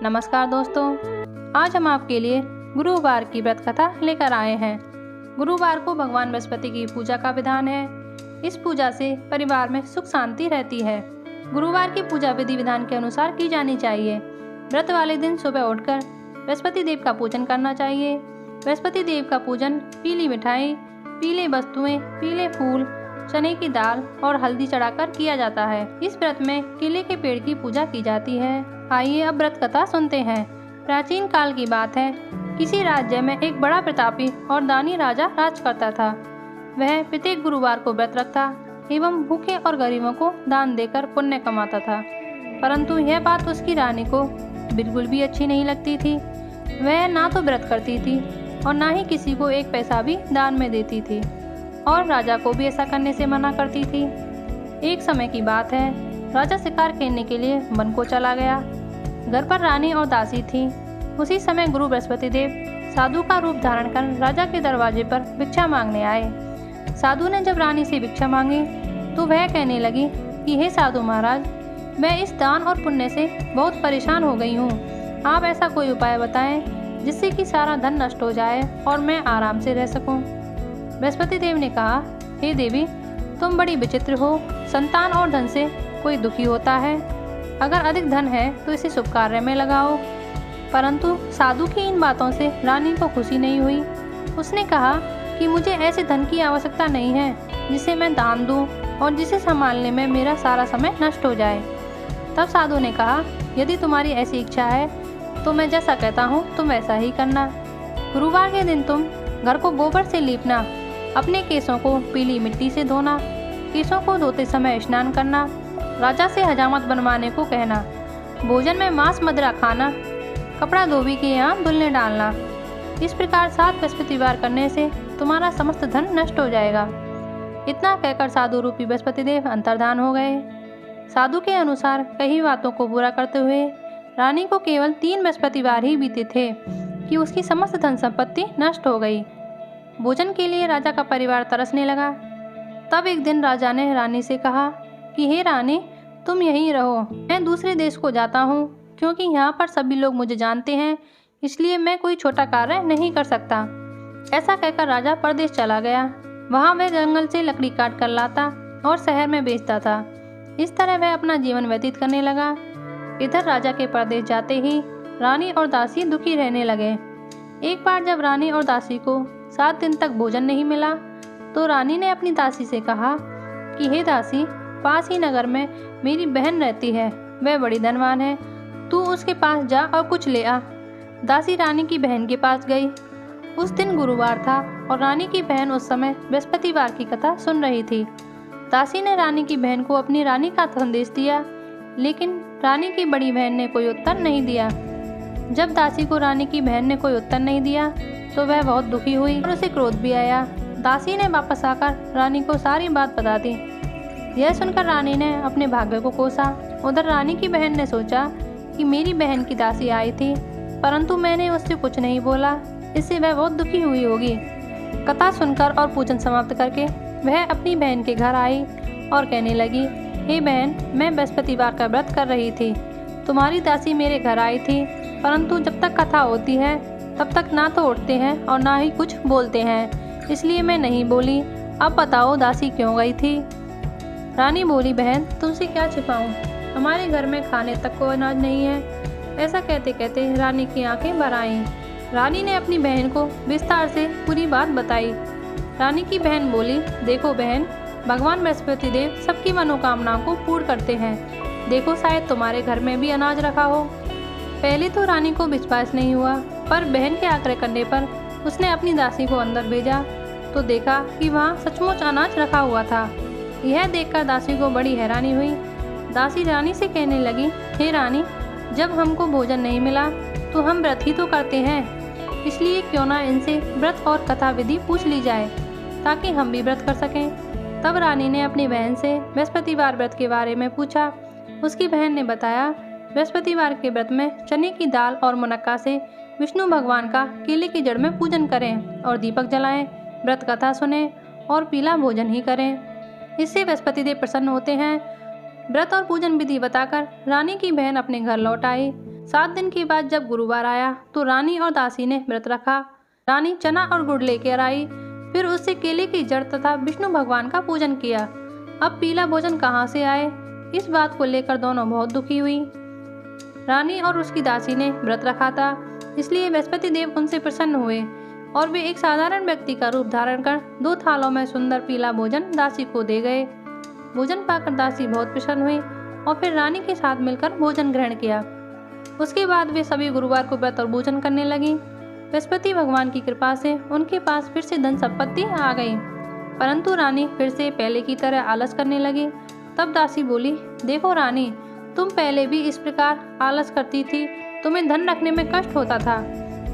नमस्कार दोस्तों, आज हम आपके लिए गुरुवार की व्रत कथा लेकर आए हैं। गुरुवार को भगवान बृहस्पति की पूजा का विधान है। इस पूजा से परिवार में सुख शांति रहती है। गुरुवार की पूजा विधि विधान के अनुसार की जानी चाहिए। व्रत वाले दिन सुबह उठकर बृहस्पति देव का पूजन करना चाहिए। बृहस्पति देव का पूजन पीली मिठाई, पीले वस्तुएं, पीले फूल, चने की दाल और हल्दी चढ़ाकर किया जाता है। इस व्रत में केले के पेड़ की पूजा की जाती है। आइए अब व्रत कथा सुनते हैं। प्राचीन काल की बात है। किसी राज्य में एक बड़ा प्रतापी और दानी राजा राज करता था। वह प्रत्येक गुरुवार को व्रत रखता एवं भूखे और गरीबों को दान देकर पुण्य कमाता था। परंतु यह बात उसकी रानी को बिल्कुल भी अच्छी नहीं लगती थी। वह ना तो व्रत करती थी और ना ही किसी को एक पैसा भी दान में देती थी और राजा को भी ऐसा करने से मना करती थी। एक समय की बात है, राजा शिकार खेलने के लिए वन को चला गया। घर पर रानी और दासी थी। उसी समय गुरु बृहस्पति देव साधु का रूप धारण कर राजा के दरवाजे पर भिक्षा मांगने आए। साधु ने जब रानी से भिक्षा मांगी तो वह कहने लगी कि हे साधु महाराज, मैं इस दान और पुण्य से बहुत परेशान हो गई हूँ। आप ऐसा कोई उपाय बताएं जिससे कि सारा धन नष्ट हो जाए और मैं आराम से रह सकूं। बृहस्पति देव ने कहा, हे देवी, तुम बड़ी विचित्र हो। संतान और धन से कोई दुखी होता है। अगर अधिक धन है तो इसे शुभ कार्य में लगाओ। परंतु साधु की इन बातों से रानी को खुशी नहीं हुई। उसने कहा कि मुझे ऐसे धन की आवश्यकता नहीं है जिसे मैं दान दूं और जिसे संभालने में मेरा सारा समय नष्ट हो जाए। तब साधु ने कहा, यदि तुम्हारी ऐसी इच्छा है तो मैं जैसा कहता हूँ तुम वैसा ही करना। गुरुवार के दिन तुम घर को गोबर से लीपना, अपने केसों को पीली मिट्टी से धोना, केसों को धोते समय स्नान करना, राजा से हजामत बनवाने को कहना, भोजन में मांस मदिरा खाना, कपड़ा धोबी के यहाँ धुलने डालना। इस प्रकार 7 बृहस्पतिवार करने से तुम्हारा समस्त धन नष्ट हो जाएगा। इतना कहकर साधु रूपी बृहस्पति देव अंतर्धान हो गए। साधु के अनुसार कई बातों को पूरा करते हुए रानी को केवल 3 बृहस्पतिवार ही बीते थे कि उसकी समस्त धन संपत्ति नष्ट हो गई। भोजन के लिए राजा का परिवार तरसने लगा। तब एक दिन राजा ने रानी से कहा कि हे रानी, तुम यहीं रहो, मैं दूसरे देश को जाता हूँ क्योंकि यहाँ पर सभी लोग मुझे जानते हैं, इसलिए मैं कोई छोटा कार्य नहीं कर सकता। ऐसा कहकर राजा परदेश चला गया। वहाँ वह जंगल से लकड़ी काट कर लाता और शहर में बेचता था। इस तरह वह अपना जीवन व्यतीत करने लगा। इधर राजा के परदेश जाते ही रानी और दासी दुखी रहने लगे। एक बार जब रानी और दासी को 7 दिन तक भोजन नहीं मिला तो रानी ने अपनी दासी से कहा कि हे दासी, पास ही नगर में मेरी बहन रहती है, वह बड़ी धनवान है, तू उसके पास जा और कुछ ले आ। दासी रानी की बहन के पास गई। उस दिन गुरुवार था और रानी की बहन उस समय बृहस्पतिवार की कथा सुन रही थी। दासी ने रानी की बहन को अपनी रानी का संदेश दिया, लेकिन रानी की बड़ी बहन ने कोई उत्तर नहीं दिया। जब दासी को रानी की बहन ने कोई उत्तर नहीं दिया तो वह बहुत दुखी हुई और उसे क्रोध भी आया। दासी ने वापस आकर रानी को सारी बात बता दी। यह सुनकर रानी ने अपने भाग्य को कोसा। उधर रानी की बहन ने सोचा कि मेरी बहन की दासी आई थी परंतु मैंने उससे कुछ नहीं बोला, इससे वह बहुत दुखी हुई होगी। कथा सुनकर और पूजन समाप्त करके वह अपनी बहन के घर आई और कहने लगी, हे बहन, मैं बृहस्पतिवार का व्रत कर रही थी। तुम्हारी दासी मेरे घर आई थी परंतु जब तक कथा होती है तब तक ना तो उठते हैं और ना ही कुछ बोलते हैं, इसलिए मैं नहीं बोली। अब बताओ दासी क्यों गई थी? रानी बोली, बहन, तुमसे क्या छिपाऊं, हमारे घर में खाने तक को अनाज नहीं है। ऐसा कहते कहते रानी की आंखें भर आईं। रानी ने अपनी बहन को विस्तार से पूरी बात बताई। रानी की बहन बोली, देखो बहन, भगवान बृहस्पति देव सबकी मनोकामनाओं को पूर्ण करते हैं। देखो, शायद तुम्हारे घर में भी अनाज रखा हो। पहले तो रानी को विश्वास नहीं हुआ, पर बहन के आग्रह करने पर उसने अपनी दासी को अंदर भेजा तो देखा कि वहाँ सचमुच अनाज रखा हुआ था। यह देखकर दासी को बड़ी हैरानी हुई। दासी रानी से कहने लगी, हे रानी, जब हमको भोजन नहीं मिला तो हम व्रत ही तो करते हैं, इसलिए क्यों ना इनसे व्रत और कथा विधि पूछ ली जाए ताकि हम भी व्रत कर सकें। तब रानी ने अपनी बहन से बृहस्पतिवार व्रत के बारे में पूछा। उसकी बहन ने बताया, बृहस्पतिवार के व्रत में चने की दाल और मुनक्का से विष्णु भगवान का केले की जड़ में पूजन करें और दीपक जलाएं, व्रत कथा सुने और पीला भोजन ही करें। इससे बृहस्पति देव प्रसन्न होते हैं। व्रत और पूजन विधि बताकर रानी की बहन अपने घर लौट आई। 7 दिन के बाद जब गुरुवार आया तो रानी और दासी ने व्रत रखा। रानी चना और गुड़ लेकर आई, फिर उससे केले की जड़ तथा विष्णु भगवान का पूजन किया। अब पीला भोजन कहाँ से आए, इस बात को लेकर दोनों बहुत दुखी हुई। रानी और उसकी दासी ने व्रत रखा था, इसलिए बृहस्पति देव उनसे प्रसन्न हुए और वे एक साधारण व्यक्ति का रूप धारण कर 2 थालों में सुंदर पीला भोजन दासी को दे गए। भोजन पाकर दासी बहुत प्रसन्न हुई और फिर रानी के साथ मिलकर भोजन ग्रहण किया। उसके बाद वे सभी गुरुवार को व्रत और भोजन करने लगी। बृहस्पति भगवान की कृपा से उनके पास फिर से धन संपत्ति आ गई, परंतु रानी फिर से पहले की तरह आलस करने लगी। तब दासी बोली, देखो रानी, तुम पहले भी इस प्रकार आलस करती थी, तुम्हें धन रखने में कष्ट होता था,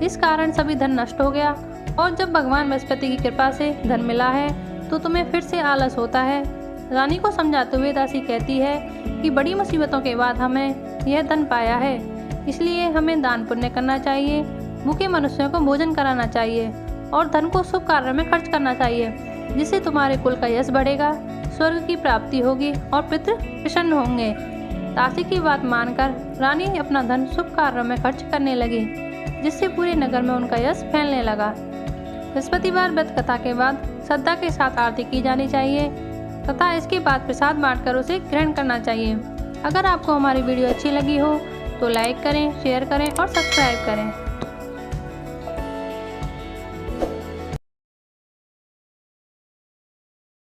इस कारण सभी धन नष्ट हो गया, और जब भगवान बृहस्पति की कृपा से धन मिला है तो तुम्हें फिर से आलस होता है। रानी को समझाते हुए दासी कहती है कि बड़ी मुसीबतों के बाद हमें यह धन पाया है, इसलिए हमें दान पुण्य करना चाहिए, भूखे मनुष्यों को भोजन कराना चाहिए और धन को शुभ कार्य में खर्च करना चाहिए, जिससे तुम्हारे कुल का यश बढ़ेगा, स्वर्ग की प्राप्ति होगी और पितृ प्रसन्न होंगे। दासी की बात मानकर रानी अपना धन शुभ कार्यों में खर्च करने लगी, जिससे पूरे नगर में उनका यश फैलने लगा। बृहस्पतिवार व्रत कथा के बाद श्रद्धा के साथ आरती की जानी चाहिए तथा इसके बाद प्रसाद बांटकर उसे ग्रहण करना चाहिए। अगर आपको हमारी वीडियो अच्छी लगी हो तो लाइक करें, शेयर करें और सब्सक्राइब करें।